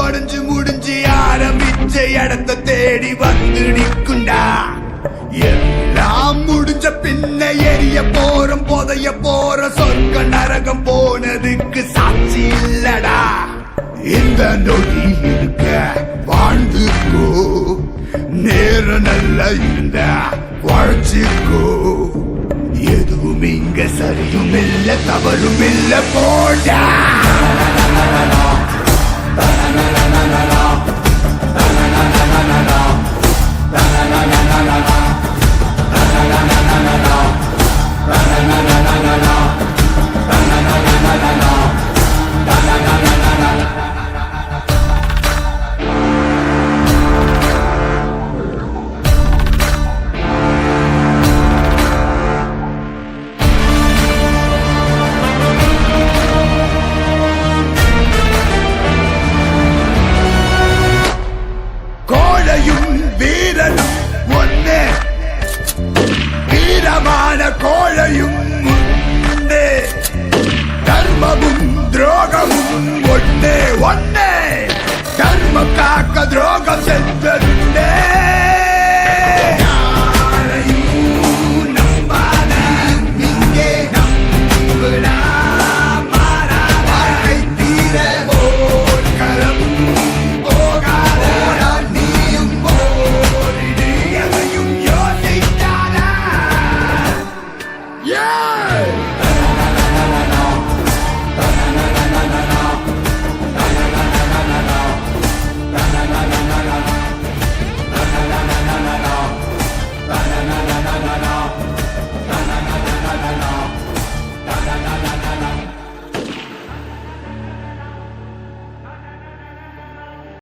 உடஞ்சு முடிஞ்சு ஆரம்பிச்ச இடத்த தேடி வந்து நிற்குண்டா. எல்லாம் முடிஞ்ச பின்ன எரிய போறோம் புதைய போற சொர்க்க நரகம் போனதுக்கு சாட்சி இல்லடா. இந்த நொடி இருக்க வாழ்ந்துக்கோ, நேரம் நல்லா இருந்த வாழ்ச்சிக்கோ. எதுவும் இங்க சரியும் இல்ல தவறும் இல்ல போடா. வீரனும் ஒன்னே, வீரமான கோழையும் ஒன்னே, தர்மமும் துரோகமும் ஒன்னே ஒன்னே. தர்மம் காக்க துரோகம்